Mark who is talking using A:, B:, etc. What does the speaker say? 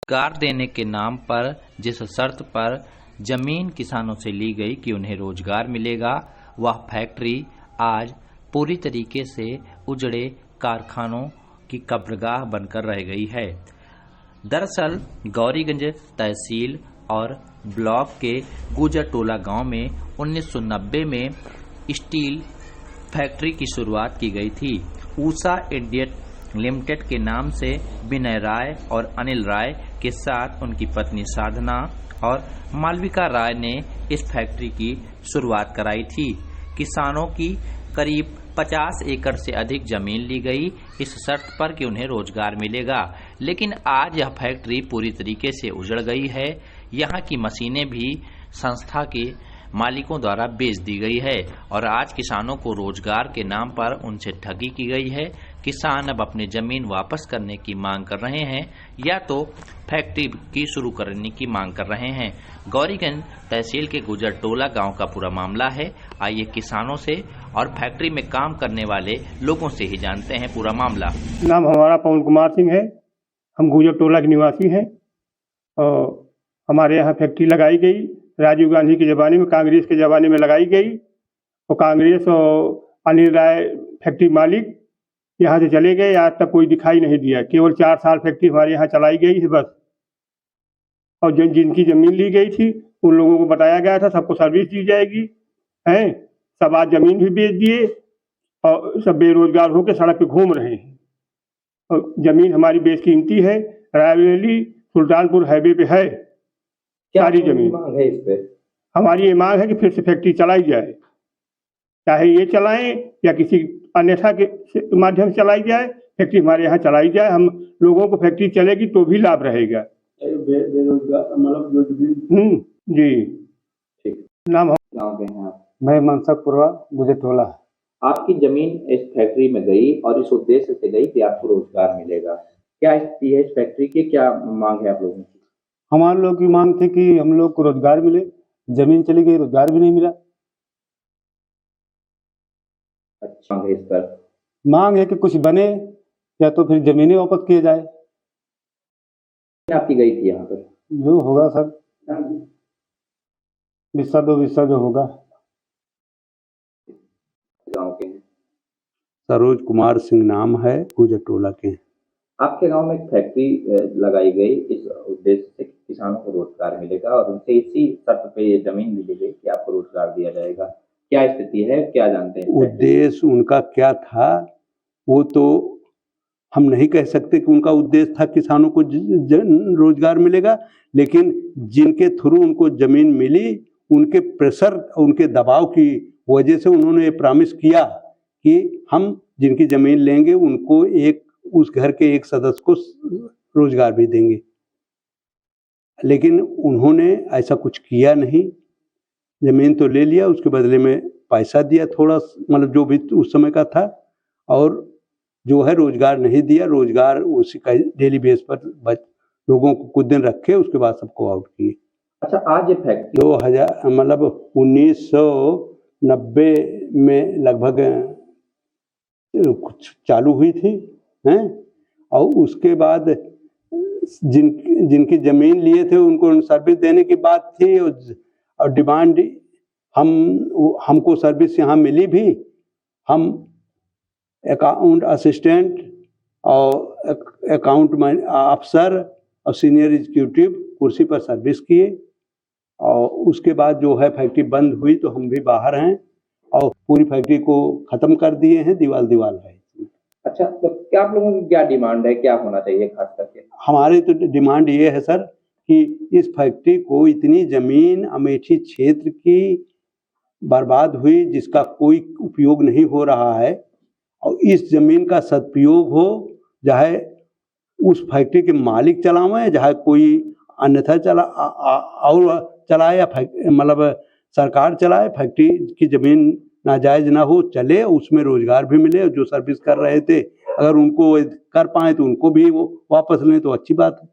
A: रोजगार देने के नाम पर जिस शर्त पर जमीन किसानों से ली गई कि उन्हें रोजगार मिलेगा, वह फैक्ट्री आज पूरी तरीके से उजड़े कारखानों की कब्रगाह बनकर रह गई है। दरअसल गौरीगंज तहसील और ब्लॉक के गुजरटोला गांव में 1990 में स्टील फैक्ट्री की शुरुआत की गई थी। ऊषा इंडिया लिमिटेड के नाम से विनय राय और अनिल राय के साथ उनकी पत्नी साधना और मालविका राय ने इस फैक्ट्री की शुरुआत कराई थी। किसानों की करीब 50 एकड़ से अधिक जमीन ली गई इस शर्त पर कि उन्हें रोजगार मिलेगा, लेकिन आज यह फैक्ट्री पूरी तरीके से उजड़ गई है। यहाँ की मशीनें भी संस्था के मालिकों द्वारा बेच दी गई है और आज किसानों को रोजगार के नाम पर उनसे ठगी की गई है। किसान अब अपनी जमीन वापस करने की मांग कर रहे हैं या तो फैक्ट्री की शुरू करने की मांग कर रहे हैं। गौरीगंज तहसील के गुजरटोला गांव का पूरा मामला है। आइए किसानों से और फैक्ट्री में काम करने वाले लोगों से ही जानते हैं पूरा मामला।
B: नाम हमारा पवन कुमार सिंह है। हम गुजरटोला के निवासी हैं और हमारे यहाँ फैक्ट्री लगाई गई राजीव गांधी के ज़माने में, कांग्रेस के ज़माने में लगाई गई और कांग्रेस और अनिल राय फैक्ट्री मालिक यहाँ से चले गए। आज तक कोई दिखाई नहीं दिया। केवल 4 साल फैक्ट्री हमारे यहाँ चलाई गई है बस। और जिनकी ज़मीन ली गई थी उन लोगों को बताया गया था सबको सर्विस दी जाएगी, हैं सब आज ज़मीन भी बेच दिए और सब बेरोजगार होकर सड़क पे घूम रहे हैं। और ज़मीन हमारी बेशकीमती है, रायबरेली सुल्तानपुर हाईवे पे है सारी जमीन।
C: है इस पे
B: हमारी ये मांग है कि फिर से फैक्ट्री चलाई जाए, चाहे ये चलाएं या किसी अन्यथा के माध्यम से चलाई जाए। फैक्ट्री हमारे यहाँ चलाई जाए, हम लोगों को फैक्ट्री चलेगी तो भी लाभ रहेगा।
C: बेरोजगार मतलब जो जमीन
B: जी
C: ठीक
B: नाम
C: गाँव के हैं आप।
B: मैं मनसकपुरवा गुजरटोला।
C: आपकी जमीन इस फैक्ट्री में गई और इस उद्देश्य से गई कि आपको रोजगार मिलेगा। क्या स्थिति है इस फैक्ट्री की, क्या मांग है आप लोगों की?
B: हमारे लोग की मांग थी कि हम लोग को रोजगार मिले। जमीन चली गई, रोजगार भी नहीं मिला।
C: अच्छा है इस पर
B: मांग है कि कुछ बने या तो फिर जमीनें वापस किए जाए।
C: आपकी गई थी यहाँ पर
B: जो होगा सर, बिस्सा 2 बिस्सा जो होगा।
C: गाँव के हैं।
D: सरोज कुमार सिंह नाम है, गुजरटोला के।
C: आपके गांव में एक फैक्ट्री लगाई गई इस उद्देश्य से कि किसानों को रोजगार मिलेगा और उनसे इसी शर्त पे ये जमीन भी ली गई कि आपको रोजगार दिया जाएगा। क्या स्थिति है, क्या जानते हैं?
D: उद्देश्य उनका क्या था वो तो हम नहीं कह सकते कि उनका उद्देश्य था किसानों को रोजगार मिलेगा, लेकिन जिनके थ्रू उनको जमीन मिली उनके प्रेशर, उनके दबाव की वजह से उन्होंने ये प्रॉमिस किया कि हम जिनकी जमीन लेंगे उनको उस घर के एक सदस्य को रोजगार भी देंगे, लेकिन उन्होंने ऐसा कुछ किया नहीं। जमीन तो ले लिया, उसके बदले में पैसा दिया थोड़ा, मतलब जो भी उस समय का था, और जो है रोजगार नहीं दिया। रोजगार उसी का डेली बेस पर लोगों को कुछ दिन रखे, उसके बाद सबको आउट किए।
C: अच्छा, आज ये फैक्ट्री
D: 2000 मतलब 1990 में लगभग कुछ चालू हुई थी हैं, और उसके बाद जिनकी जमीन लिए थे उनको सर्विस देने की बात थी और डिमांड हमको सर्विस यहाँ मिली भी। हम अकाउंट असिस्टेंट और अकाउंट अफसर और सीनियर एग्जीक्यूटिव कुर्सी पर सर्विस किए, और उसके बाद जो है फैक्ट्री बंद हुई तो हम भी बाहर हैं और पूरी फैक्ट्री को ख़त्म कर दिए हैं, दीवार है।
C: अच्छा, तो क्या आप लोगों की क्या डिमांड है, क्या होना चाहिए खास करके?
D: हमारी तो डिमांड ये है सर कि इस फैक्ट्री को, इतनी ज़मीन अमेठी क्षेत्र की बर्बाद हुई जिसका कोई उपयोग नहीं हो रहा है, और इस ज़मीन का सदुपयोग हो, चाहे उस फैक्ट्री के मालिक चलावें, चाहे कोई अन्यथा चलाए या मतलब सरकार चलाए। फैक्ट्री की ज़मीन नाजायज़ ना हो, चले, उसमें रोजगार भी मिले। जो सर्विस कर रहे थे अगर उनको कर पाए तो उनको भी वो वापस लें तो अच्छी बात है।